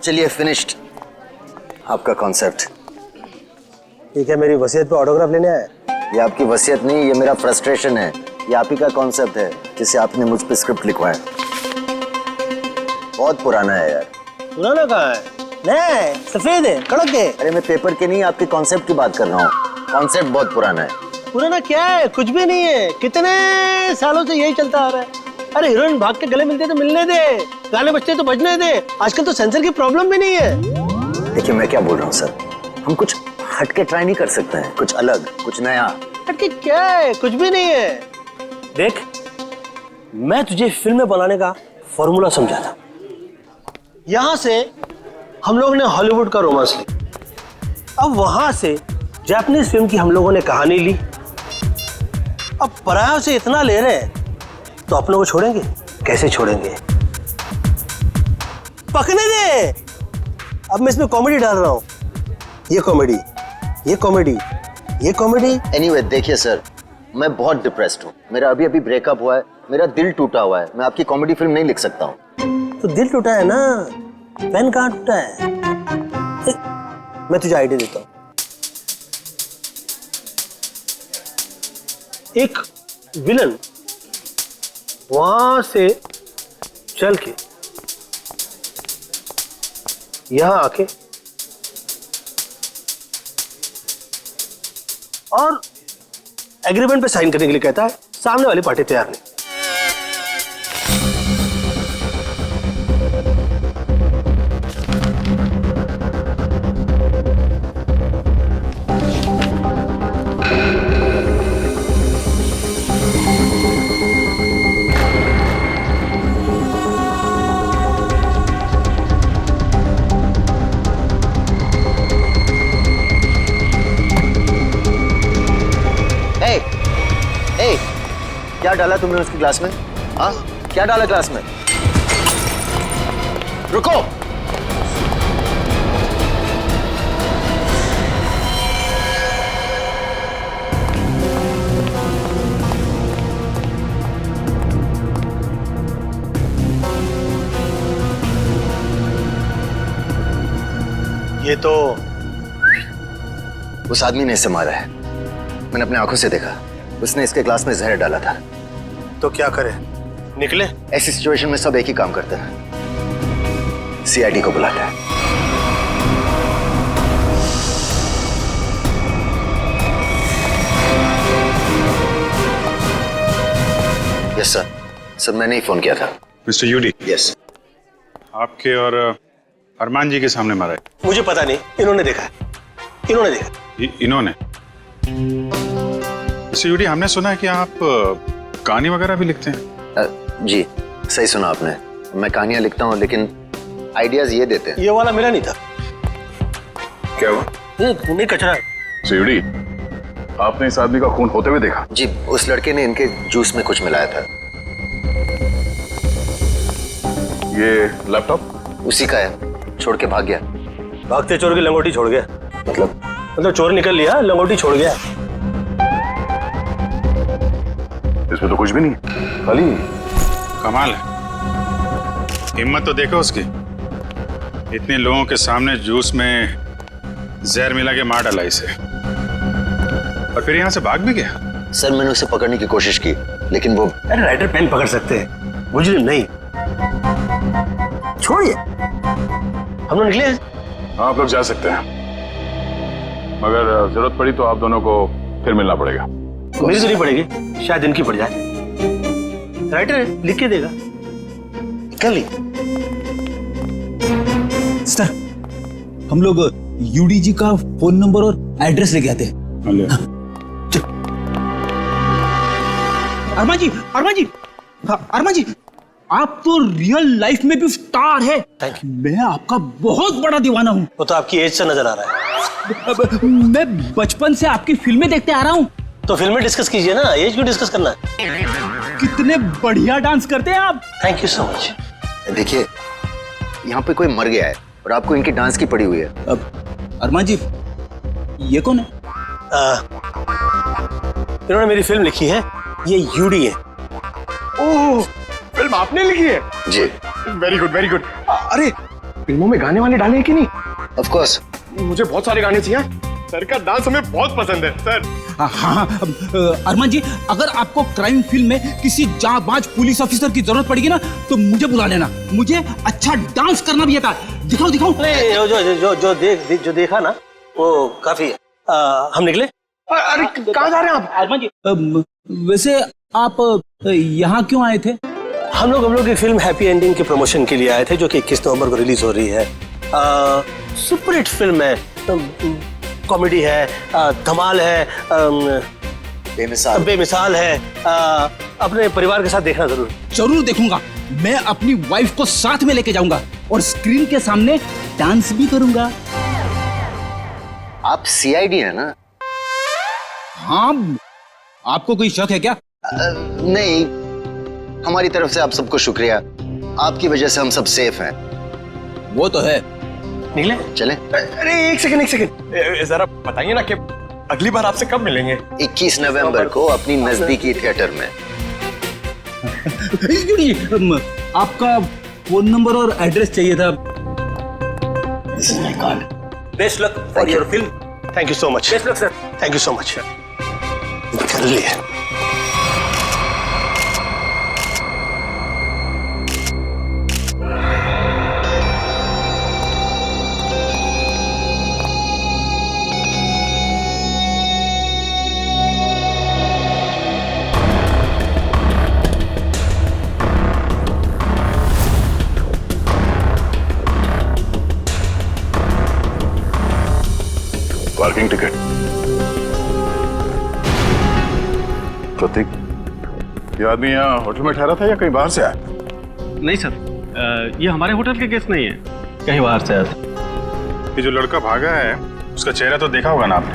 चलिए फिनिश्ड आपका कॉन्सेप्ट। ठीक है, मेरी वसीयत पे ऑटोग्राफ लेने आया। ये आपकी वसीयत नहीं, ये मेरा फ्रस्ट्रेशन है। ये आप ही का कॉन्सेप्ट है जिसे आपने मुझ पे स्क्रिप्ट लिखवाया। बहुत पुराना है यार। पुराना कहाँ है? नहीं, सफेद है, कड़क है। अरे मैं पेपर के नहीं, आपके कॉन्सेप्ट की बात कर रहा हूँ। कॉन्सेप्ट बहुत पुराना है। पुराना क्या है? कुछ भी नहीं है। कितने सालों से यही चलता आ रहा है। अरे हीरोइन भाग के गले मिलते तो मिलने दे, गाने बजते तो बजने दे। आजकल तो सेंसर की प्रॉब्लम भी नहीं है। देखिए मैं क्या बोल रहा हूँ सर, हम कुछ हटके ट्राई नहीं कर सकते हैं? कुछ अलग, कुछ नया। हटके क्या है? कुछ भी नहीं है। देख, मैं तुझे फिल्म बनाने का फॉर्मूला समझा था। यहां से हम लोग ने हॉलीवुड का रोमांस ली, अब वहां से जापानीज फिल्म की हम लोगों ने कहानी ली। अब परायों से इतना ले रहे हैं तो अपनों को छोड़ेंगे? कैसे छोड़ेंगे? पकने दे। अब मैं इसमें कॉमेडी डाल रहा हूं। ये कॉमेडी, ये कॉमेडी, ये कॉमेडी। एनीवे देखिए सर, मैं बहुत डिप्रेस्ड हूँ। मेरा अभी अभी ब्रेकअप हुआ है, मेरा दिल टूटा हुआ है। मैं आपकी कॉमेडी फिल्म नहीं लिख सकता हूँ। तो दिल टूटा है ना, पेन कहाँ टूटा है? मैं तुझे आइडिया देता हूँ। एक विलन वहां से चल के यहां आके और एग्रीमेंट पे साइन करने के लिए कहता है। सामने वाली पार्टी तैयार नहीं। क्या डाला तुमने उसकी ग्लास में? हाँ, क्या डाला ग्लास में? रुको। ये तो उस आदमी ने इसे मारा है। मैंने अपने आंखों से देखा। उसने इसके ग्लास में जहर डाला था। तो क्या करे? निकले? ऐसी सिचुएशन में सब एक ही काम करते हैं, सीआईडी को बुलाते हैं। Yes sir. सर मैंने ही फोन किया था। मिस्टर यूडी। यस। आपके और अरमान जी के सामने मारा है? मुझे पता नहीं, इन्होंने देखा है। इन्होंने देखा। इन्होंने? मिस्टर यूडी, हमने सुना है कि आप कहानी वगैरह भी लिखते हैं। जी सही सुना आपने। मैं कहानियां लिखता हूँ लेकिन आइडियाज ये देते हैं। ये वाला मेरा नहीं था। क्या हुआ? ये नहीं, कचरा है। मिस्टर यूडी, आपने इस आदमी का खून होते हुए देखा? जी, उस लड़के ने इनके जूस में कुछ मिलाया था। ये लैपटॉप उसी का है, छोड़ के भाग गया। भागते चोर की लंगोटी छोड़ गया? मतलब चोर निकल लिया, लंगोटी छोड़ गया। इसमें तो कुछ भी नहीं, खाली। कमाल है, हिम्मत तो देखो उसकी। इतने लोगों के सामने जूस में जहर मिला के मार डाला इसे, और फिर यहाँ से भाग भी गया। सर मैंने उसे पकड़ने की कोशिश की लेकिन वो... अरे राइटर पेन पकड़ सकते हैं, मुझे नहीं। छोड़िए, हम लोग निकले हैं। हाँ, आप लोग जा सकते हैं, मगर जरूरत पड़ी तो आप दोनों को फिर मिलना पड़ेगा। मेरी तो नहीं पड़ेगी, शायद इनकी पड़ जाए। राइटर है, लिख के देगा। कर ली। सर, हम लोग यूडी जी का फोन नंबर और एड्रेस लेके आते हैं। अरमान जी, अरमान जी, अरमान जी, आप तो रियल लाइफ में भी स्टार है। मैं आपका बहुत बड़ा दीवाना हूँ। वो तो आपकी एज से नजर आ रहा है। मैं बचपन से आपकी फिल्में देखते आ रहा हूँ। तो फिल्में डिस्कस कीजिए ना, एज क्यों डिस्कस करना है? कितने बढ़िया डांस करते हैं आप। Thank you so much. देखिए, यहाँ पे कोई मर गया है और आपको इनकी डांस की पड़ी हुई है। अब अरमान जी, ये कौन है? इन्होंने मेरी फिल्म लिखी है, ये यूडी है। ओह, फिल्म आपने लिखी है? जी। Very good, very good. अरे, फिल्मों में गाने वाले डाले हैं कि नहीं? Of course. मुझे बहुत सारे गाने चाहिए। सर का डांस हमें बहुत पसंद है सर। हाँ, अरमान जी, अगर आपको क्राइम फिल्म में किसी जांबाज पुलिस ऑफिसर की जरूरत पड़ेगी ना तो मुझे बुला लेना। मुझे अच्छा डांस करना भी आता है। दिखाओ दिखाओ। जो देखा ना वो काफी है। हम निकले। अरे कहाँ जा रहे हैं आप? अरमान जी, वैसे आप यहाँ क्यों आए थे? हम लोग की फिल्म हैप्पी एंडिंग के प्रमोशन के लिए आए थे, जो कि 21 नवंबर को रिलीज हो रही है। सुपरहिट फिल्म है, कॉमेडी है, धमाल है, बेमिसाल है। अपने परिवार के साथ देखना जरूर देखूंगा। मैं अपनी वाइफ को साथ में लेके जाऊंगा और स्क्रीन के सामने डांस भी करूंगा। आप सीआईडी है ना? हाँ, आपको कोई शक है क्या? नहीं, हमारी तरफ से आप सबको शुक्रिया। आपकी वजह से हम सब सेफ हैं। वो तो है। निकले चले। अरे एक सेकंड जरा बताइए ना कि अगली बार आपसे कब मिलेंगे? 21 नवंबर को अपनी नजदीकी थिएटर में। आपका फोन नंबर और एड्रेस चाहिए था। This is my card. Best luck for your film. Thank you so much. Best luck sir. Thank you so much. कर लिए। Parking ticket. प्रतीक, ये आदमी यहाँ होटल में ठहरा था या कहीं बाहर से आया? नहीं सर, ये हमारे होटल के गेस्ट नहीं है, कहीं बाहर से आया था। ये जो लड़का भागा है उसका चेहरा तो देखा होगा ना आपने?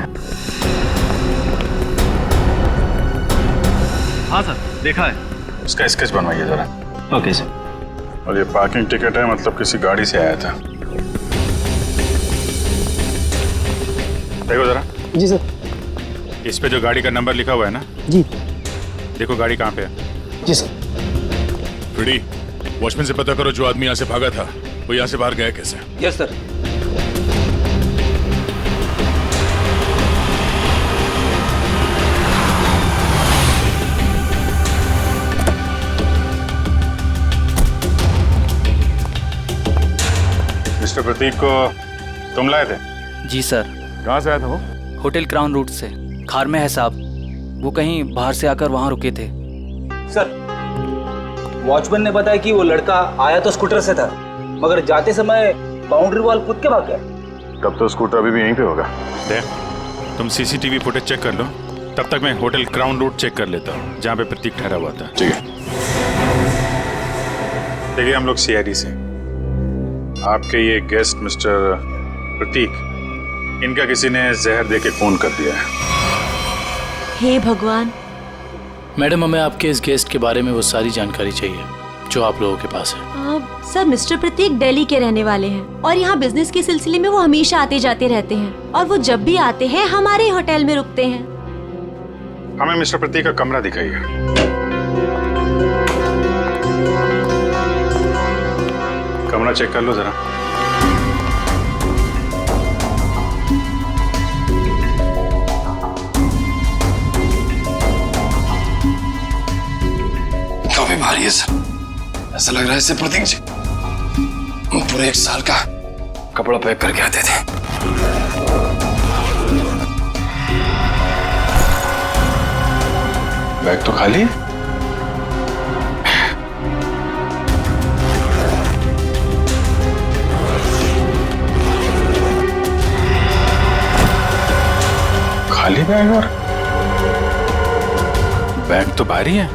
हाँ सर, देखा है। उसका स्केच बनवाइए जरा। Okay sir. और ये पार्किंग टिकट है, मतलब किसी गाड़ी से आया था। देखो जरा। जी सर। इस पे जो गाड़ी का नंबर लिखा हुआ है ना? जी। देखो गाड़ी कहाँ पे है। जी सर। फ्रेडी, वॉचमैन से पता करो जो आदमी यहाँ से भागा था वो यहाँ से बाहर गया कैसे। Yes sir. मिस्टर प्रतीक को तुम लाए थे? जी सर। कहाँ से आया था वो? होटल क्राउन रूट से। खार में है साहब, वो कहीं बाहर से आकर वहाँ रुके थे। सर, वॉचमैन ने बताया कि वो लड़का आया तो स्कूटर से था, मगर जाते समय बाउंड्री वॉल कूद के भाग गया। तब तो स्कूटर अभी भी यहीं पे होगा। देख, तुम सीसीटीवी फुटेज चेक कर लो, तब तक मैं होटल क्राउन रूट चेक कर लेता हूँ जहाँ पे प्रतीक ठहरा हुआ था। ठीक है। देखिए, हम लोग सीआईडी से। आपके ये गेस्ट मिस्टर प्रतीक, इनका किसी ने जहर देके खून कर दिया है। हे भगवान। मैडम, हमें आपके इस गेस्ट के बारे में वो सारी जानकारी चाहिए जो आप लोगों के पास है। सर, मिस्टर प्रतीक दिल्ली के रहने वाले हैं और यहाँ बिजनेस के सिलसिले में वो हमेशा आते जाते रहते हैं और वो जब भी आते हैं हमारे होटल में रुकते हैं। हमें मिस्टर प्रतीक का कमरा दिखाइए। कमरा चेक कर लो जरा। काफी भारी है सर, ऐसा लग रहा है इससे प्रतीक जी पूरे 1 साल का कपड़ा पैक करके आते थे। बैग तो खाली है। खाली बैग और बैग तो भारी है।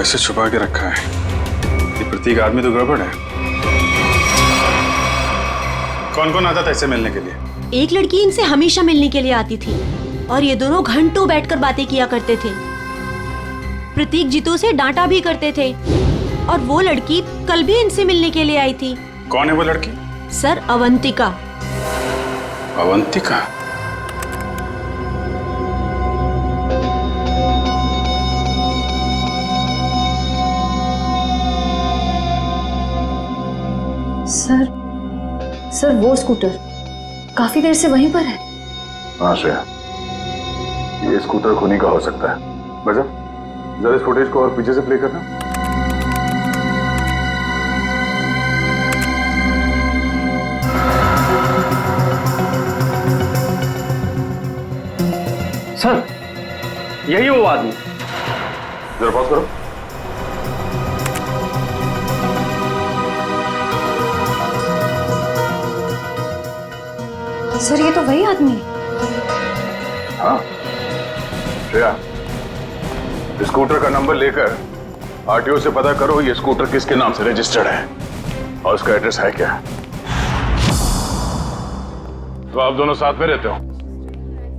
पैसे छुपा के रखा है। ये प्रतीक आदमी तो गड़बड़ है। कौन कौन आता था इससे मिलने के लिए? एक लड़की इनसे हमेशा मिलने के लिए आती थी और ये दोनों घंटों बैठकर बातें किया करते थे। प्रतीक जीतू से डांटा भी करते थे और वो लड़की कल भी इनसे मिलने के लिए आई थी। कौन है वो लड़की? सर, अवंतिका। अवंतिका? सर वो स्कूटर काफी देर से वहीं पर है। हाँ श्रेया, ये स्कूटर खुनी का हो सकता है। बजा, जरा इस फुटेज को और पीछे से प्ले करना। सर, यही वो आदमी। जरा पॉज करो। सर, ये तो वही आदमी है। हाँ श्रेया, स्कूटर का नंबर लेकर आरटीओ से पता करो ये स्कूटर किसके नाम से रजिस्टर्ड है और उसका एड्रेस है क्या। तो आप दोनों साथ में रहते हो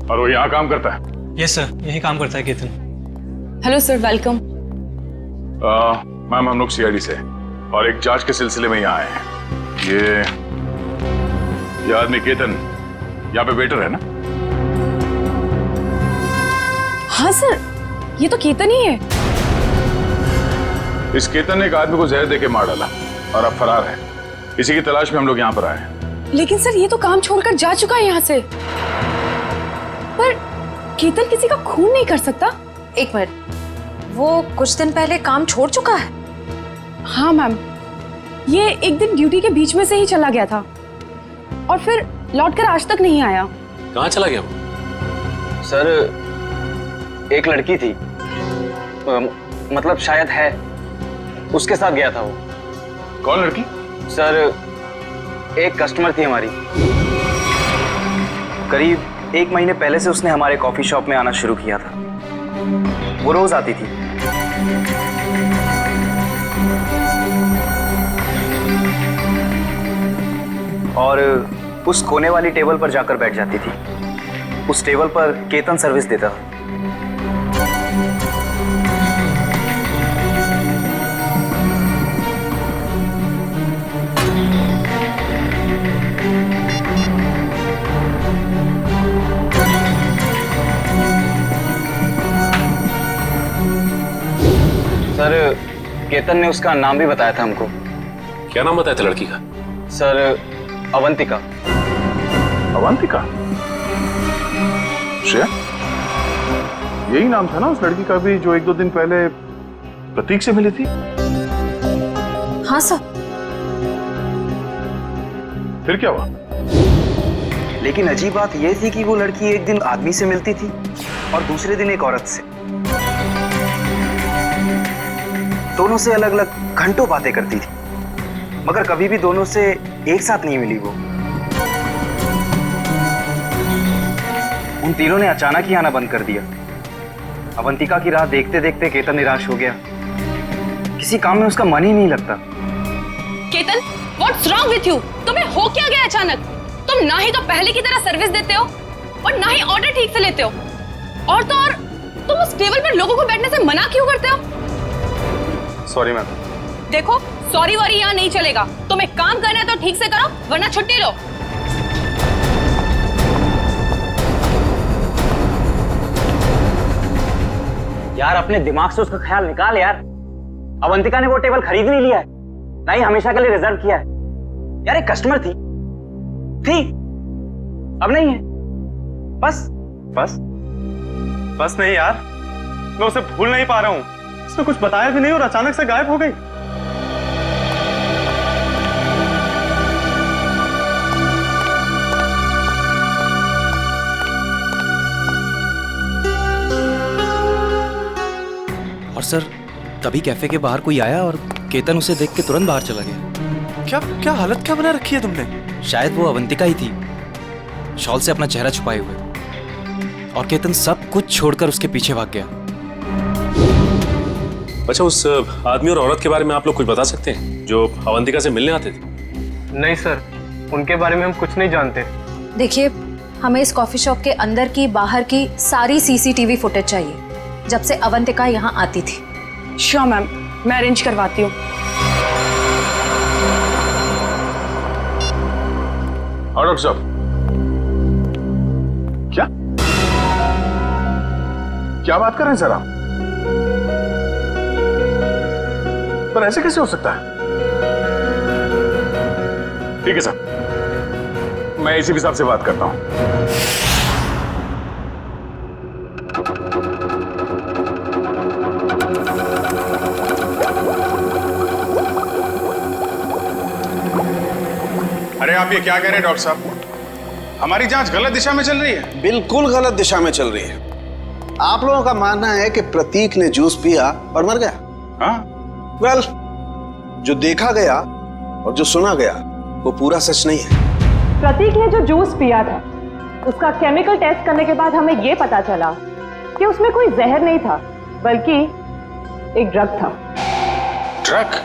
और वो यहाँ काम करता है? यस सर, यही काम करता है Ketan. Hello sir, welcome. Ma'am, हम लोग सीआईडी से और एक जांच के सिलसिले में यहाँ आए हैं। ये आदमी केतन यहाँ पे वेटर है ना? हाँ सर, ये तो केतन ही है। इस केतन ने एक आदमी को जहर देके मार डाला और अब फरार है। इसी की तलाश में हम लोग यहाँ पर आए हैं। लेकिन सर, ये तो काम छोड़कर जा चुका है यहाँ से। पर केतन किसी का खून नहीं कर सकता। एक मिनट, वो कुछ दिन पहले काम छोड़ चुका है? हाँ मैम, ये एक दिन ड्यूटी के बीच में से ही चला गया था और फिर लौटकर आज तक नहीं आया। कहाँ चला गया वो? सर, एक लड़की थी, मतलब शायद है, उसके साथ गया था वो। कौन लड़की? सर, एक कस्टमर थी हमारी। करीब 1 महीने पहले से उसने हमारे कॉफी शॉप में आना शुरू किया था। वो रोज आती थी। और उस कोने वाली टेबल पर जाकर बैठ जाती थी। उस टेबल पर केतन सर्विस देता था। सर, केतन ने उसका नाम भी बताया था हमको। क्या नाम बताया था लड़की का? सर, अवंतिका। अवंतिका? श्रेया, यही नाम था ना उस लड़की का भी जो 1-2 दिन पहले प्रतीक से मिली थी? हाँ सर। फिर क्या हुआ? लेकिन अजीब बात यह थी कि वो लड़की एक दिन आदमी से मिलती थी और दूसरे दिन एक औरत से। दोनों से अलग अलग घंटों बातें करती थी, मगर कभी भी दोनों से एक साथ नहीं मिली वो। उन तीनों ने अचानक ही आना बंद कर दिया। अवंतिका की राह देखते देखते केतन निराश हो गया। किसी काम में उसका मन ही नहीं लगता। Ketan, what's wrong with you? तुम्हें हो क्या गया अचानक? तुम ना ही तो पहले की तरह सर्विस देते हो और ना ही ऑर्डर ठीक से लेते हो। और तो और तुम उस टेबल पर लोगों को बैठने से मना क्यों करते हो? Sorry ma'am. देखो, सॉरी वॉरी यहाँ नहीं चलेगा। तुम्हें काम करना है तो ठीक से करो, वरना छुट्टी लो। यार, अपने दिमाग से उसका ख्याल निकाल यार। अवंतिका ने वो टेबल खरीद नहीं लिया है, ना ही हमेशा के लिए रिजर्व किया है। यार, एक कस्टमर थी, अब नहीं है। बस नहीं यार, मैं उसे भूल नहीं पा रहा हूँ। उसने कुछ बताया भी नहीं और अचानक से गायब हो गई। और सर, तभी कैफे के बाहर कोई आया और केतन उसे देख के तुरंत बाहर चला गया। क्या हालत क्या बना रखी है तुमने? शायद वो अवंतिका ही थी, शॉल से अपना चेहरा छुपाए हुए। और केतन सब कुछ छोड़कर उसके पीछे भाग गया। अच्छा, उस आदमी और औरत के बारे में आप लोग कुछ बता सकते हैं जो अवंतिका से मिलने आते थे? नहीं सर, उनके बारे में हम कुछ नहीं जानते। देखिए, हमें इस कॉफी शॉप के अंदर की बाहर की सारी सीसीटीवी फुटेज चाहिए जब से अवंतिका यहाँ आती थी। श्योर मैम, मैं अरेंज करवाती हूँ। और डॉक्टर साहब, क्या बात कर रहे हैं सर आप? पर ऐसे कैसे हो सकता है? ठीक है सर, मैं एसीपी साहब से बात करता हूं। अरे आप ये क्या कह रहे हैं डॉक्टर साहब? हमारी जांच गलत दिशा में चल रही है। बिल्कुल गलत दिशा में चल रही है। आप लोगों का मानना है कि प्रतीक ने जूस पिया और मर गया। हाँ? वेल, जो देखा गया और जो सुना गया वो पूरा सच नहीं है। प्रतीक ने जो जूस पिया था उसका केमिकल टेस्ट करने के बाद हमें यह पता चला कि उसमें कोई जहर नहीं था बल्कि एक ड्रग था। ड्रग?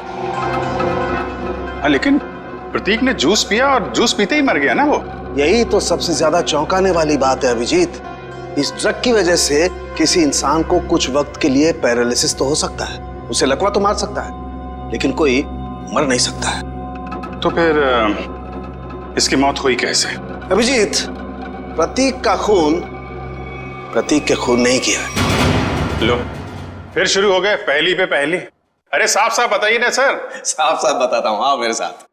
हाँ, लेकिन प्रतीक ने जूस पिया और जूस पीते ही मर गया ना वो। यही तो सबसे ज्यादा चौंकाने वाली बात है अभिजीत। इस ड्रग की वजह से किसी इंसान को कुछ वक्त के लिए पैरालिसिस तो हो सकता है, उसे लकवा तो मार सकता है, लेकिन कोई मर नहीं सकता है। तो फिर इसकी मौत हुई कैसे? अभिजीत, प्रतीक का खून प्रतीक के खून नहीं किया। लो, फिर शुरू हो गए पहली पे पहली। अरे साफ साफ बताइए ना सर। साफ साफ बताता हूं, आओ मेरे साथ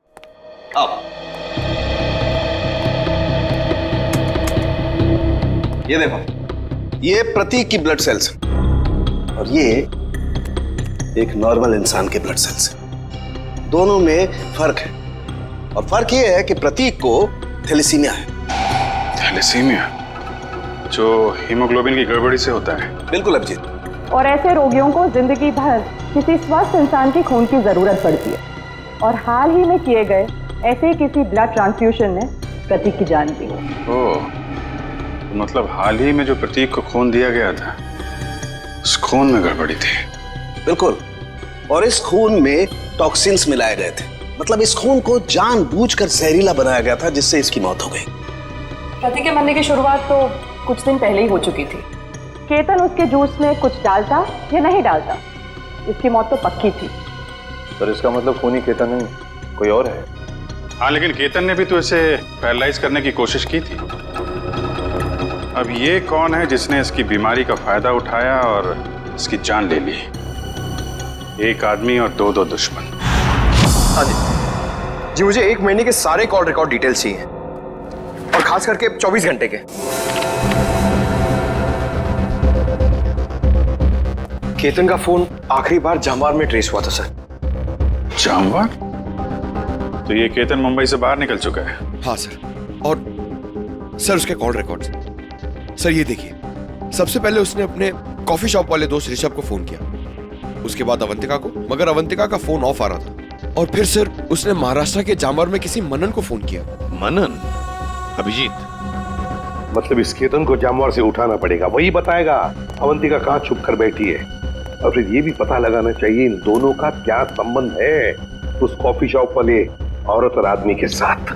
आओ। ये देखो, ये प्रतीक की ब्लड सेल्स और ये एक नॉर्मल इंसान के ब्लड सेल्स। दोनों में फर्क है और फर्क ये है कि प्रतीक को थैलेसीमिया है। थैलेसीमिया जो हीमोग्लोबिन की गड़बड़ी से होता है? बिल्कुल अभिजीत। और ऐसे रोगियों को जिंदगी भर किसी स्वस्थ इंसान के खून की जरूरत पड़ती है और हाल ही में किए गए ऐसे ही किसी ब्लड ट्रांसफ्यूजन ने प्रतीक की जान दी। ओह, मतलब हाल ही में जो प्रतीक को खून दिया गया था उस खून में गड़बड़ी थी। बिल्कुल, और इस खून में टॉक्सिन्स मिलाए गए थे। मतलब इस खून को जानबूझकर जहरीला बनाया गया था जिससे इसकी मौत हो गई। प्रतीक के मरने की शुरुआत तो कुछ दिन पहले ही हो चुकी थी। केतन उसके जूस में कुछ डालता या नहीं डालता, इसकी मौत तो पक्की थी। सर, इसका मतलब खूनी केतन नहीं, कोई और है। हाँ, लेकिन केतन ने भी तो इसे पैरालाइज करने की कोशिश की थी। अब ये कौन है जिसने इसकी बीमारी का फायदा उठाया और इसकी जान ले ली? एक आदमी और दो दुश्मन। हाँ जी, मुझे 1 महीने के सारे कॉल रिकॉर्ड डिटेल्स चाहिए और खास करके 24 घंटे के। केतन का फोन आखिरी बार जामवार में ट्रेस हुआ था सर। जामवार? तो ये केतन मुंबई से बाहर निकल चुका है? हाँ सर, और सर उसके कॉल रिकॉर्ड्स। सर ये देखिए, सबसे पहले उसने अपने कॉफी शॉप वाले दोस्त ऋषभ को फोन किया, उसके बाद अवंतिका को, मगर अवंतिका का फोन ऑफ आ रहा था। और फिर सर उसने महाराष्ट्र के जामवार में किसी मनन को फोन किया। मनन? अभिजीत, मतलब इस केतन को जामवार से उठाना पड़ेगा, वही बताएगा अवंतिका कहाँ छुप कर बैठी है। और फिर ये भी पता लगाना चाहिए इन दोनों का क्या संबंध है उस कॉफी शॉप वाले औरत और आदमी के साथ।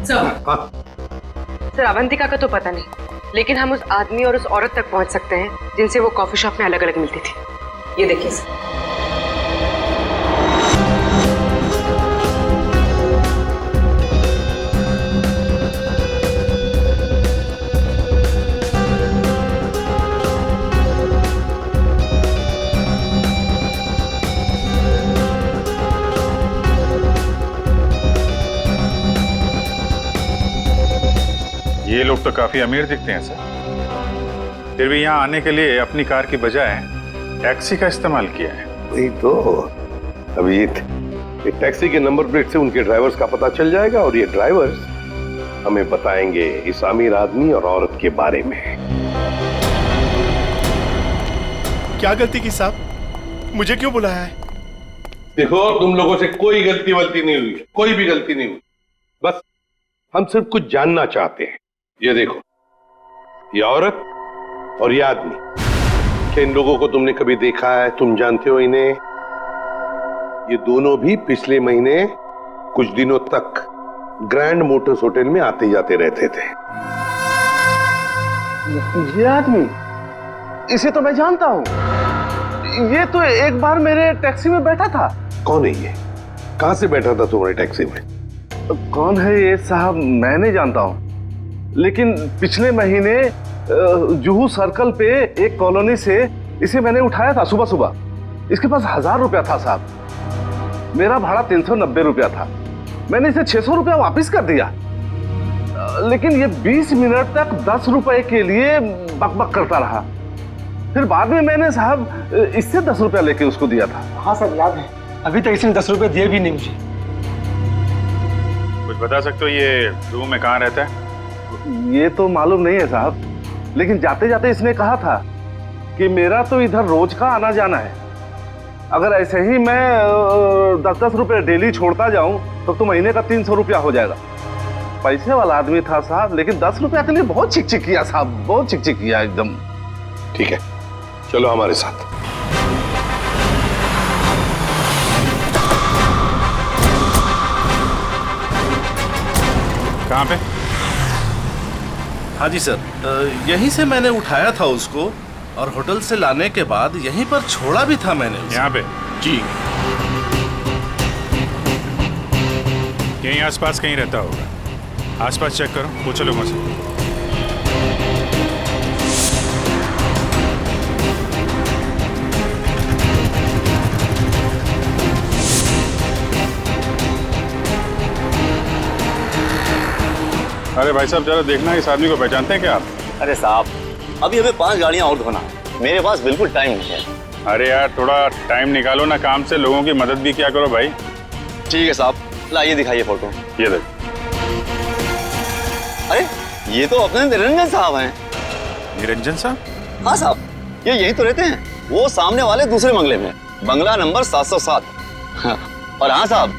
सर, अवंतिका का तो पता नहीं, लेकिन हम उस आदमी और उस औरत तक पहुंच सकते हैं जिनसे वो कॉफी शॉप में अलग अलग मिलती थी। ये देखिए सर। ये लोग तो काफी अमीर दिखते हैं सर, फिर भी यहाँ आने के लिए अपनी कार की बजाय टैक्सी का इस्तेमाल किया है। वही तो अभिजीत, एक टैक्सी के नंबर प्लेट से उनके ड्राइवर्स का पता चल जाएगा और ये ड्राइवर्स हमें बताएंगे इस अमीर आदमी और औरत के बारे में। क्या गलती की साहब? मुझे क्यों बुलाया है? देखो, तुम लोगों से कोई गलती वलती नहीं हुई, कोई भी गलती नहीं हुई। बस हम सिर्फ कुछ जानना चाहते हैं। ये देखो, ये औरत और ये आदमी क्या इन लोगों को तुमने कभी देखा है? तुम जानते हो इन्हें? ये दोनों भी पिछले महीने कुछ दिनों तक ग्रैंड मोटर्स होटल में आते जाते रहते थे। ये आदमी, इसे तो मैं जानता हूँ। ये तो एक बार मेरे टैक्सी में बैठा था। कौन है ये? कहां से बैठा था तुम्हारे टैक्सी में? कौन है ये साहब, मैं नहीं जानता हूँ, लेकिन पिछले महीने जुहू सर्कल पे एक कॉलोनी से इसे मैंने उठाया था सुबह सुबह। इसके पास 1000 रुपया था साहब। मेरा भाड़ा 390 रुपया था। मैंने इसे 600 रुपया वापस कर दिया, लेकिन ये 20 मिनट तक 10 रुपए के लिए बकबक करता रहा। फिर बाद में मैंने साहब इससे 10 रुपया लेके उसको दिया था। हाँ सर, याद है। अभी तक इसने 10 रुपए दिए भी नहीं मुझे। कुछ बता सकते हो ये जुहू में कहाँ रहता है? ये तो मालूम नहीं है साहब, लेकिन जाते जाते इसने कहा था कि मेरा तो इधर रोज का आना जाना है। अगर ऐसे ही मैं 10-10 रुपए डेली छोड़ता जाऊं तो महीने का 300 रुपया हो जाएगा। पैसे वाला आदमी था साहब, लेकिन 10 रुपया के लिए बहुत चिक-चिक किया साहब, बहुत चिक-चिक किया एकदम। ठीक है, चलो हमारे साथ। कहाँ पे? हाँ जी सर, यहीं से मैंने उठाया था उसको और होटल से लाने के बाद यहीं पर छोड़ा भी था मैंने उसे। यहाँ पे? जी। यहीं आसपास कहीं रहता होगा। आसपास चेक करो, पूछो लोगों से। अरे भाई साहब, जरा देखना इस आदमी को पहचानते हैं क्या आप? अरे साहब, अभी हमें 5 गाड़ियां और धोना है। मेरे पास बिल्कुल टाइम नहीं है। अरे यार, थोड़ा टाइम निकालो ना काम से, लोगों की मदद भी क्या करो भाई। ठीक है साहब, लाइए दिखाइए फोटो। ये देख। अरे ये तो अपने निरंजन साहब हैं। निरंजन साहब? हाँ साहब, ये यहीं तो रहते हैं। वो सामने वाले दूसरे बंगले में, बंगला नंबर 707। और हाँ साहब,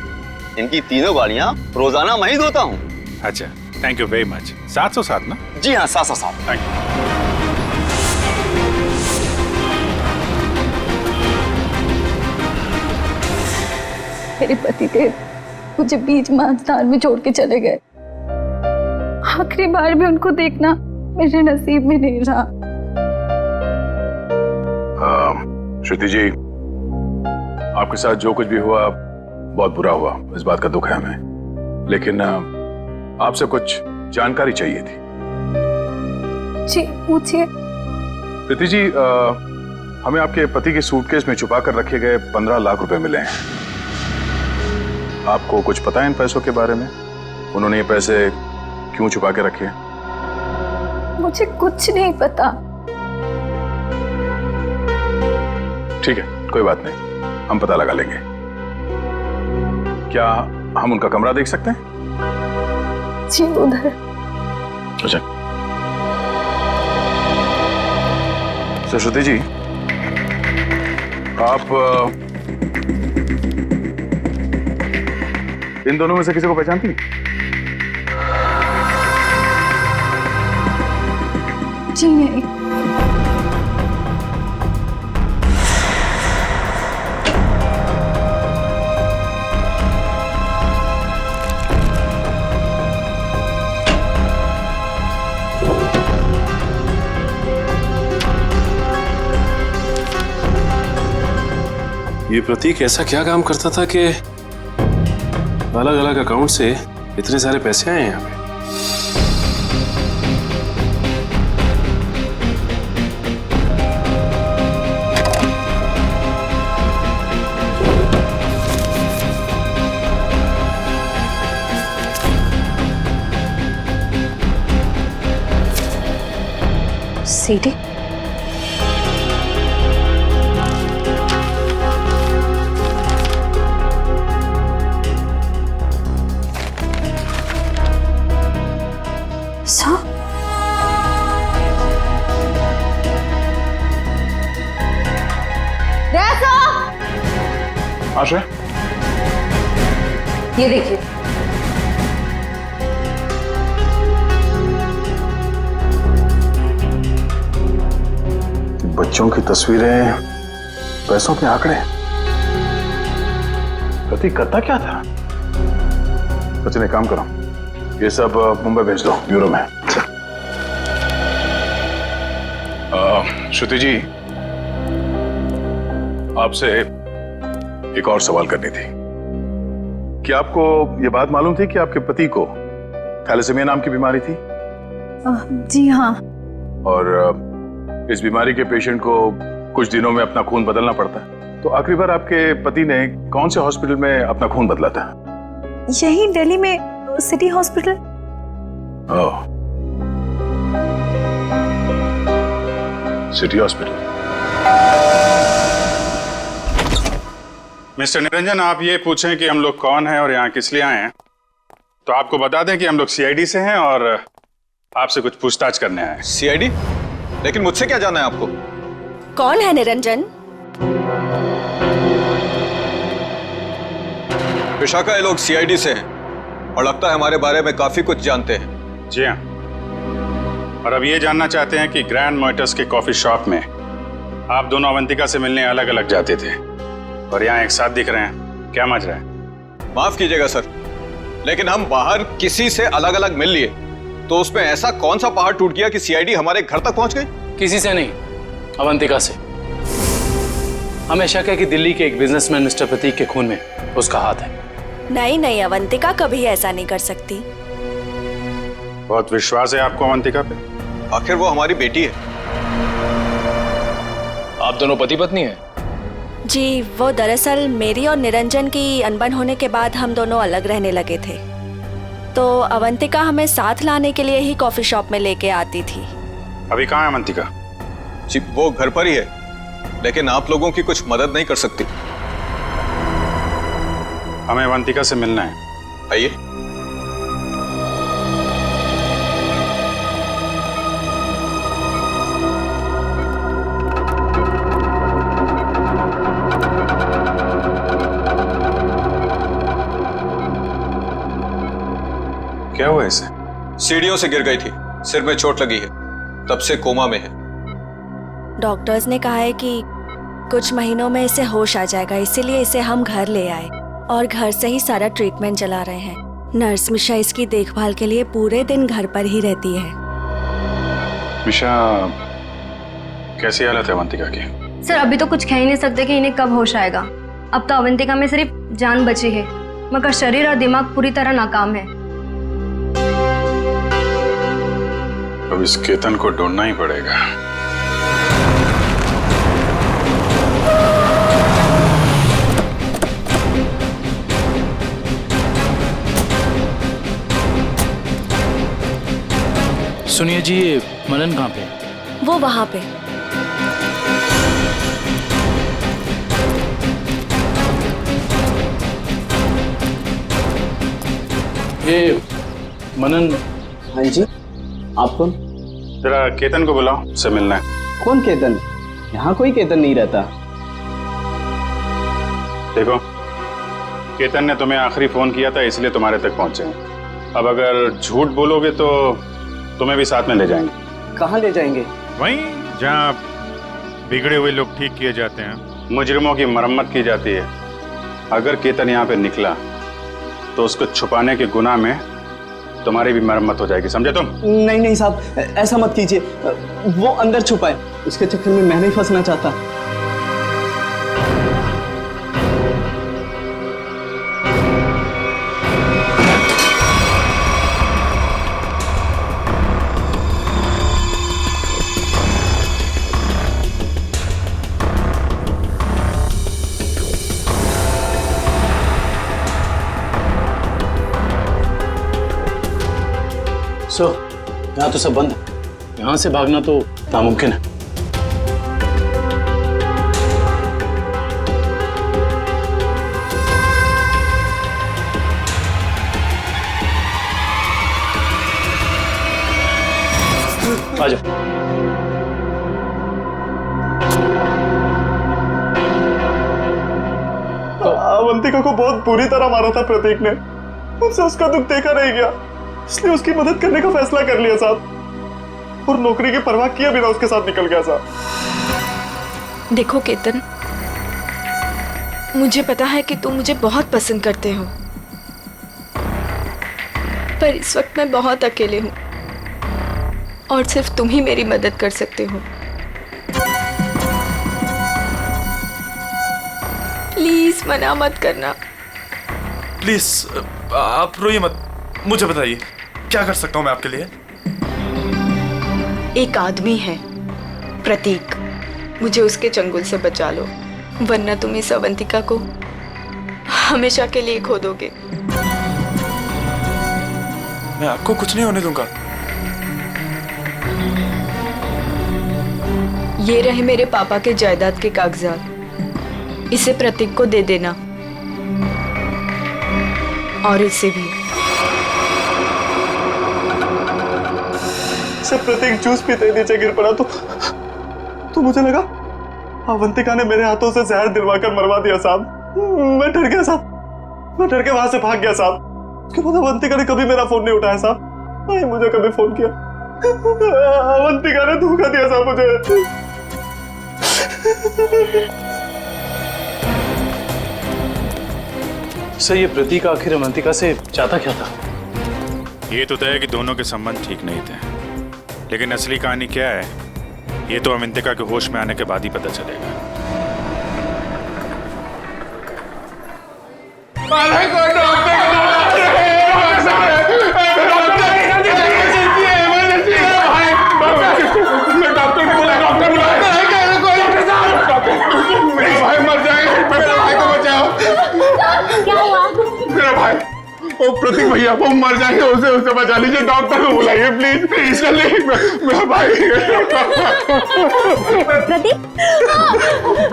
इनकी तीनों गाड़ियां रोजाना मैं ही धोता हूँ। अच्छा, थैंक यू वेरी मच। 707 ना? जी हाँ, 707। Thank you. मेरे पतिदेव मुझे बीच महास्थान में छोड़ के चले गए। आखिरी बार भी उनको देखना मेरे नसीब में नहीं रहा। श्रुति जी, आपके साथ जो कुछ भी हुआ बहुत बुरा हुआ, इस बात का दुख है हमें, लेकिन आपसे कुछ जानकारी चाहिए थी। जी पूछिए। प्रीति जी, हमें आपके पति के सूटकेस में छुपा कर रखे गए 15 लाख रुपए मिले हैं। आपको कुछ पता है इन पैसों के बारे में? उन्होंने ये पैसे क्यों छुपा के रखे हैं? मुझे कुछ नहीं पता। ठीक है, कोई बात नहीं, हम पता लगा लेंगे। क्या हम उनका कमरा देख सकते हैं? जी उधर। अच्छा। तो श्रुति जी, आप इन दोनों में से किसी को पहचानती हैं? जी नहीं। ये प्रतीक ऐसा क्या काम करता था कि अलग अलग अकाउंट से इतने सारे पैसे आए हैं यहाँ पे? सीडी? आशा, ये देखिए। बच्चों की तस्वीरें, पैसों के आंकड़े। प्रतीक करता क्या था? सचिन एक काम करो, ये सब मुंबई भेज दो ब्यूरो में। श्रुति जी, आपसे एक और सवाल करनी थी। क्या आपको ये बात मालूम थी कि आपके पति को थैलेसीमिया नाम की बीमारी थी? जी हाँ। और इस बीमारी के पेशेंट को कुछ दिनों में अपना खून बदलना पड़ता है। तो आखिरी बार आपके पति ने कौन से हॉस्पिटल में अपना खून बदला था? यही दिल्ली में city hospital. City hospital. Mister Niranjan, आप ये पूछें कि हम लोग कौन हैं और यहाँ किस लिए आए हैं, तो आपको बता दें कि हम लोग सीआईडी से हैं और आपसे कुछ पूछताछ करने आए हैं। सीआईडी? लेकिन मुझसे क्या जाना है आपको? कौन है निरंजन? विशाखा, ये लोग सीआईडी से हैं और लगता है हमारे बारे में काफी कुछ जानते हैं। जी हाँ, और अब ये जानना चाहते हैं कि ग्रैंड मोटर्स के कॉफी शॉप में आप दोनों अवंतिका से मिलने अलग अलग जाते थे और यहाँ एक साथ दिख रहे हैं, क्या मच रहा है? माफ कीजिएगा सर, लेकिन हम बाहर किसी से अलग अलग मिल लिए तो उसमें ऐसा कौन सा पहाड़ टूट गया कि सीआईडी हमारे घर तक पहुंच गई? किसी से नहीं, अवंतिका से। हमेशा कह कि दिल्ली के एक बिजनेसमैन मिस्टर प्रतीक के खून में उसका हाथ है। नहीं नहीं, अवंतिका कभी ऐसा नहीं कर सकती। बहुत विश्वास है आपको अवंतिका पे? आखिर वो हमारी बेटी है। आप दोनों पति पत्नी हैं? जी, वो दरअसल मेरी और निरंजन की अनबन होने के बाद हम दोनों अलग रहने लगे थे, तो अवंतिका हमें साथ लाने के लिए ही कॉफी शॉप में लेके आती थी। अभी कहाँ है अवंतिका? जी, वो घर पर ही है, लेकिन आप लोगों की कुछ मदद नहीं कर सकती। हमें अवंतिका से मिलना है। आइए। क्या हुआ इसे? सीढ़ियों से गिर गई थी, सिर में चोट लगी है, तब से कोमा में है। डॉक्टर्स ने कहा है कि कुछ महीनों में इसे होश आ जाएगा, इसीलिए इसे हम घर ले आए और घर से ही सारा ट्रीटमेंट चला रहे हैं। नर्स मिशा इसकी देखभाल के लिए पूरे दिन घर पर ही रहती है। मिशा, कैसी हालत है अवंतिका की? सर, अभी तो कुछ कह ही नहीं सकते कि इन्हें कब होश आएगा। अब तो अवंतिका में सिर्फ जान बची है, मगर शरीर और दिमाग पूरी तरह नाकाम है। अब इस केतन को ढूंढना ही पड़ेगा। सुनिए जी, ये मनन कहाँ पे? वो वहां पे। ये मनन। हाँ जी, आप कौन? जरा केतन को बुलाओ, से मिलना है। कौन केतन? यहाँ कोई केतन नहीं रहता। देखो, केतन ने तुम्हें आखिरी फोन किया था, इसलिए तुम्हारे तक पहुंचे हैं। अब अगर झूठ बोलोगे तो तुम्हें भी साथ में ले जाएंगे। कहाँ ले जाएंगे? वहीं जहाँ बिगड़े हुए लोग ठीक किए जाते हैं, मुजरिमों की मरम्मत की जाती है। अगर केतन यहाँ पे निकला तो उसको छुपाने के गुनाह में तुम्हारी भी मरम्मत हो जाएगी, समझे तुम? नहीं नहीं साहब, ऐसा मत कीजिए। वो अंदर छुपा है, उसके चक्कर में मैं नहीं फंसना चाहता। यहाँ तो सब बंद है, यहाँ से भागना तो नामुमकिन है। आ जाओ। अवंतिका को बहुत बुरी तरह मारा था प्रतीक ने, मुझसे उसका दुख देखा नहीं गया, इसलिए उसकी मदद करने का फैसला कर लिया साहब, और नौकरी की परवाह किए बिना उसके साथ निकल गया साहब। देखो केतन, मुझे पता है कि तुम मुझे बहुत पसंद करते हो, पर इस वक्त मैं बहुत अकेले हूँ और सिर्फ तुम ही मेरी मदद कर सकते हो। प्लीज मना मत करना। प्लीज आप रोइए मत, मुझे बताइए क्या कर सकता हूँ मैं आपके लिए। एक आदमी है प्रतीक, मुझे उसके चंगुल से बचा लो, वरना तुम इस अवंतिका को हमेशा के लिए खो दोगे। मैं आपको कुछ नहीं होने दूंगा। ये रहे मेरे पापा के जायदाद के कागजात, इसे प्रतीक को दे देना और इसे भी। जब प्रतीक जूस पीते नीचे गिर पड़ा तो मुझे लगा अवंतिका ने मेरे हाथों से जहर दिलवाकर मरवा दिया साहब। मैं डर गया साहब, मैं डर के वहां से भाग गया साहब। उसके बाद अवंतिका ने कभी मेरा फोन नहीं उठाया साहब, नहीं मुझे कभी फोन किया। अवंतिका ने धोखा दिया साहब मुझे। सर ये प्रतीक आखिर अवंतिका से चाहता क्या था? ये तो तय है कि दोनों के संबंध ठीक नहीं थे, लेकिन असली कहानी क्या है ये तो अवंतिका के होश में आने के बाद ही पता चलेगा। ओ प्रतीक भैया वो मर जाएंगे, उसे बचा लीजिए, डॉक्टर को बुलाइए प्लीज प्लीज। मेरा भाई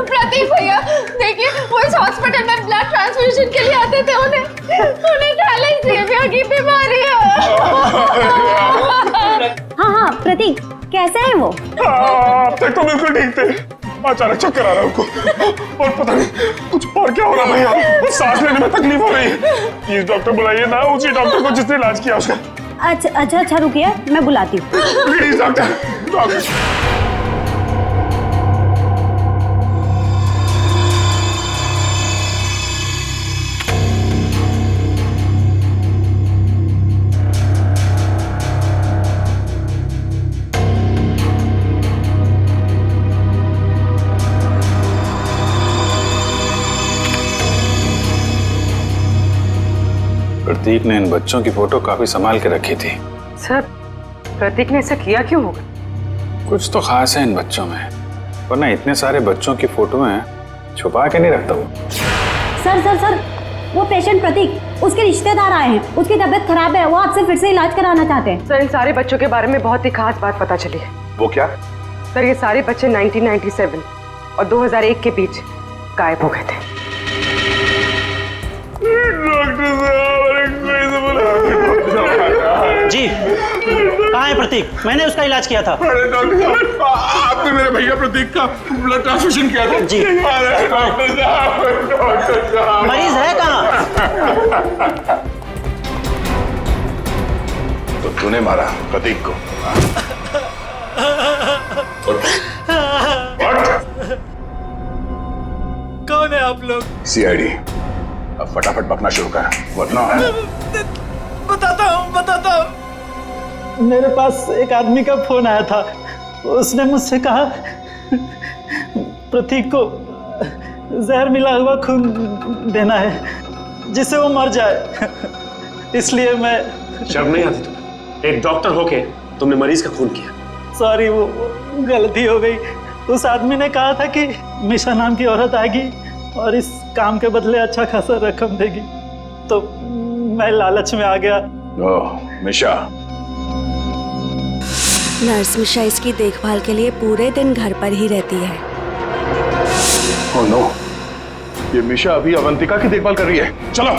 प्रतीक भैया देखिए, वो इस हॉस्पिटल में ब्लड ट्रांसफ्यूजन के लिए आते थे, उन्हें थैलेसीमिया की बीमारी है। हाँ प्रतीक कैसा है वो? अब तक तो बिल्कुल ठीक थे, अचानक चक्कर आ रहा है उनको और पता नहीं कुछ और क्या हो रहा भैया, सांस लेने में तकलीफ हो रही है। प्लीज डॉक्टर बुलाइए ना, उसी डॉक्टर को जिसने इलाज किया उसका। अच्छा रुकिए, मैं बुलाती हूँ। Please doctor. प्रतीक ने इन बच्चों की फोटो काफी संभाल के रखी थी। सर प्रतीक ने ऐसा किया क्यों होगा? कुछ तो खास है इन बच्चों में, वरना इतने सारे बच्चों की फोटो हैं छुपा के नहीं रखता वो। सर वो पेशेंट प्रतीक, उसके रिश्तेदार आए हैं, उसकी तबीयत खराब है, वो आपसे फिर से इलाज कराना चाहते हैं। सर इन सारे बच्चों के बारे में बहुत ही खास बात पता चली है। वो क्या? सर ये सारे बच्चे 1997 और 2001 के बीच गायब हो गए थे। जी कहाँ है प्रतीक? मैंने उसका इलाज किया था। अरे डॉक्टर साहब आपने मेरे भैया प्रतीक का ब्लड ट्रांसफ्यूजन किया था? जी। अरे डॉक्टर साहब मरीज है कहाँ? तो तूने मारा प्रतीक को? कौन है आप लोग? सीआईडी। अब फटाफट बकना शुरू कर वरना बताता हूँ। मेरे पास एक आदमी का फोन आया था, उसने मुझसे कहा प्रतीक को जहर मिला हुआ खून देना है जिससे वो मर जाए, इसलिए मैं। शर्म नहीं आती तुम्हें? एक डॉक्टर होके तुमने मरीज का खून किया। सॉरी, वो गलती हो गई। उस आदमी ने कहा था कि मिशा नाम की औरत आएगी और इस काम के बदले अच्छा खासा रकम देगी, तो मैं लालच में आ गया। ओह मिशा। नर्स मिशा इसकी देखभाल के लिए पूरे दिन घर पर ही रहती है। ओह नो, ये मिशा अभी अवंतिका की देखभाल कर रही है। चलो।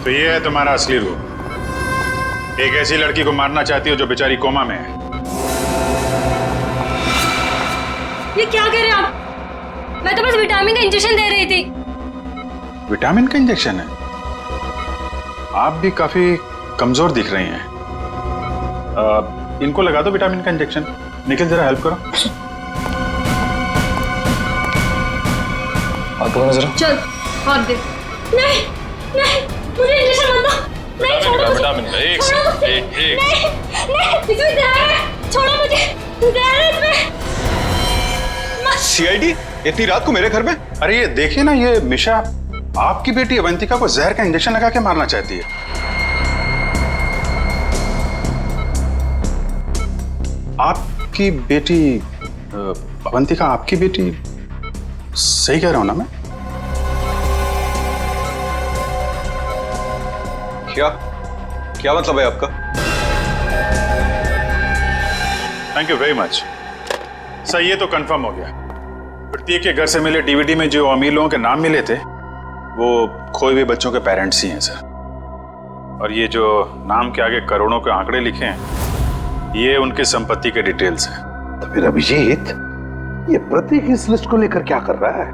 तो ये है तुम्हारा असली रूप। एक ऐसी लड़की को मारना चाहती हो जो बेचारी कोमा में है। ये क्या कह रहे हैं आप? मैं तो बस विटामिन का इंजेक्शन दे रही थी। विटामिन का इंजेक्शन है? आप भी काफी कमजोर दिख रही हैं। इनको लगा दो विटामिन का इंजेक्शन। निखिल जरा हेल्प करो। आप लोग जरा चल और दे। नहीं नहीं मुझे इंजेक्शन मत दो। नहीं छोड़ो मुझे। विटामिन का एक छोड़ो मुझे। एक नहीं नहीं इसमें जहर है। छोड़ो मुझे। जहर है इसमें। सीआईडी इतनी रात को मेरे घर में? अरे ये देखिए ना, ये मिशा आपकी बेटी अवंतिका को जहर का इंजेक्शन लगा के मारना चाहती है। आपकी बेटी अवंतिका आपकी बेटी? सही कह रहा हूं ना मैं? क्या क्या मतलब है आपका? Thank you very much sir. ये तो कंफर्म हो गया। प्रतीक के घर से मिले डीवीडी में जो अमीर लोगों के नाम मिले थे वो खोए हुए बच्चों के पेरेंट्स ही हैं सर। और ये जो नाम के आगे करोड़ों के आंकड़े लिखे हैं ये उनकी संपत्ति के डिटेल्स हैं। तो फिर अभिजीत, ये प्रतीक इस लिस्ट को लेकर क्या कर रहा है?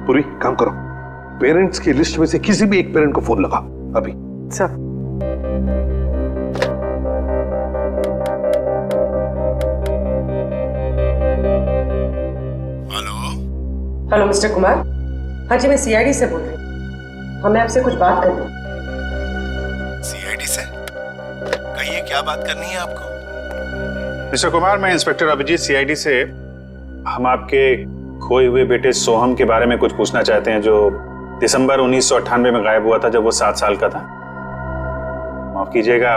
पूरी काम करो, पेरेंट्स की लिस्ट में से किसी भी एक पेरेंट को फोन लगा अभी। Sir hello mister Kumar. हाँ जी मैं सीआईडी से बोल रही हूँ। हमें आपसे कुछ बात करनी है। सीआईडी से? कहिए क्या बात करनी है आपको? मिस्टर कुमार, मैं इंस्पेक्टर अभिजीत सीआईडी से। हम आपके खोए हुए बेटे सोहम के बारे में कुछ पूछना चाहते हैं जो दिसंबर 1998 में गायब हुआ था जब वो 7 साल का था। माफ कीजिएगा,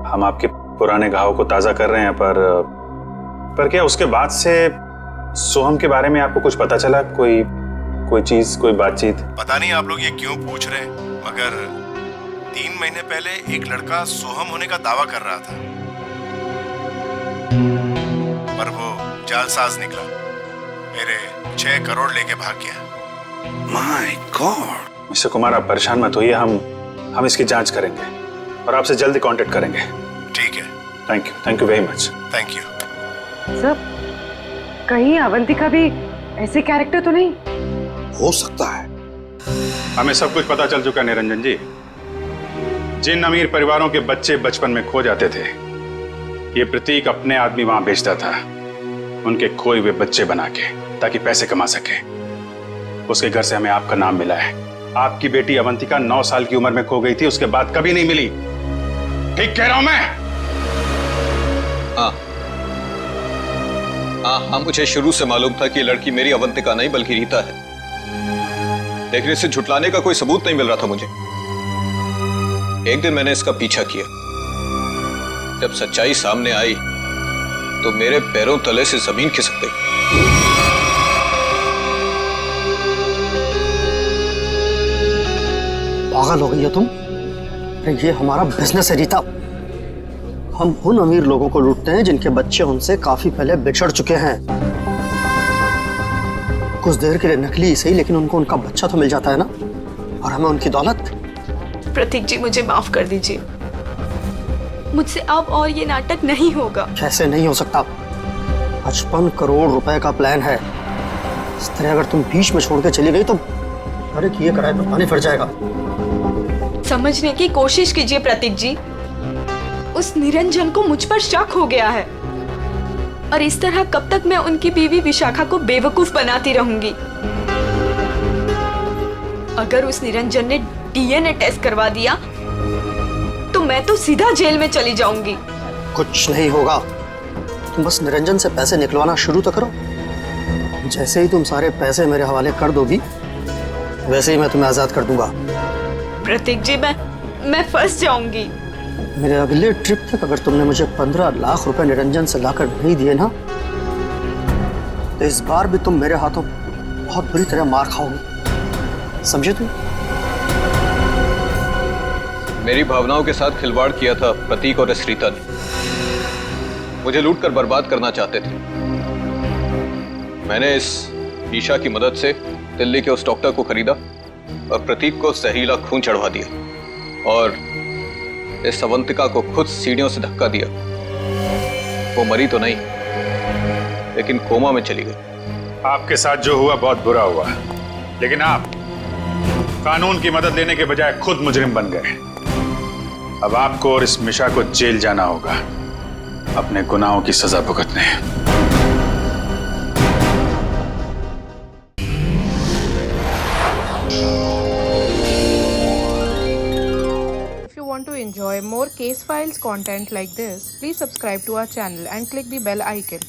हम आपके पुराने घाव को ताजा कर रहे हैं पर क्या उसके बाद से सोहम के बारे में आपको कुछ पता चला? कोई चीज, कोई बातचीत? पता नहीं आप लोग ये क्यों पूछ रहे हैं, मगर 3 महीने पहले एक लड़का सोहम होने का दावा कर रहा था, पर वो जालसाज निकला, मेरे 6 करोड़ लेके भाग गया। My God. मिस्टर कुमार, आप परेशान मत होइए, हम इसकी जांच करेंगे और आपसे जल्दी कांटेक्ट करेंगे। ठीक है। Thank you very much. Thank you. Sir कहीं अवंतिका भी ऐसे कैरेक्टर तो नहीं? हो सकता है। हमें सब कुछ पता चल चुका निरंजन जी। जिन अमीर परिवारों के बच्चे बचपन में खो जाते थे ये प्रतीक अपने आदमी वहां बेचता था, उनके खोए हुए बच्चे बना के, ताकि पैसे कमा सके। उसके घर से हमें आपका नाम मिला है। आपकी बेटी अवंतिका 9 साल की उम्र में खो गई थी, उसके बाद कभी नहीं मिली। ठीक कह रहा हूं मैं? हाँ, मुझे शुरू से मालूम था कि ये लड़की मेरी अवंतिका नहीं बल्कि रीता है, लेकिन इसे झुटलाने का कोई सबूत नहीं मिल रहा था मुझे। एक दिन मैंने इसका पीछा किया। जब सच्चाई सामने आई तो मेरे पैरों तले से जमीन खिसक गई। पागल हो गई हो तुम? अरे ये हमारा बिजनेस है रीता। हम उन अमीर लोगों को लूटते हैं जिनके बच्चे उनसे काफी पहले बिछड़ चुके हैं। कुछ देर के लिए नकली सही, लेकिन उनको उनका बच्चा तो मिल जाता है ना, और हमें उनकी दौलत। प्रतीक जी मुझे माफ कर दीजिए, मुझसे अब और ये नाटक नहीं होगा। कैसे नहीं हो सकता? 55 करोड़ रुपए का प्लान है। इस तरह अगर तुम बीच में छोड़ के चली गई तो अरे किए कराए तो पानी फट जाएगा। समझने की कोशिश कीजिए प्रतीक जी, उस निरंजन को मुझ पर शक हो गया है और इस तरह कब तक मैं उनकी बीवी विशाखा को बेवकूफ बनाती रहूंगी। अगर उस निरंजन ने डीएनए टेस्ट करवा दिया तो मैं तो सीधा जेल में चली जाऊंगी। कुछ नहीं होगा, तुम बस निरंजन से पैसे निकलवाना शुरू तो करो। जैसे ही तुम सारे पैसे मेरे हवाले कर दोगी वैसे ही मैं तुम्हें आजाद कर दूंगा। प्रतीक जी मैं फंस जाऊंगी। मेरे अगले ट्रिप तक अगर तुमने मुझे 15 लाख रुपए निरंजन से लाकर नहीं दिए ना तो इस बार भी तुम मेरे हाथों बहुत बुरी तरह मार खाओगी, समझे तुम? मेरी भावनाओं के साथ खिलवाड़ किया था प्रतीक और रीता ने। मुझे लूट कर बर्बाद करना चाहते थे। मैंने इस ईशा की मदद से दिल्ली के उस डॉक्टर को खरीदा और प्रतीक को जहरीला खून चढ़वा दिया। और इस अवंतिका को खुद सीढ़ियों से धक्का दिया। वो मरी तो नहीं, लेकिन कोमा में चली गई। आपके साथ जो हुआ बहुत बुरा हुआ, लेकिन आप कानून की मदद लेने के बजाय खुद मुजरिम बन गए। अब आपको और इस मिशा को जेल जाना होगा, अपने गुनाहों की सजा भुगतने। If you want to enjoy more case files content like this, please subscribe to our channel and click the bell icon.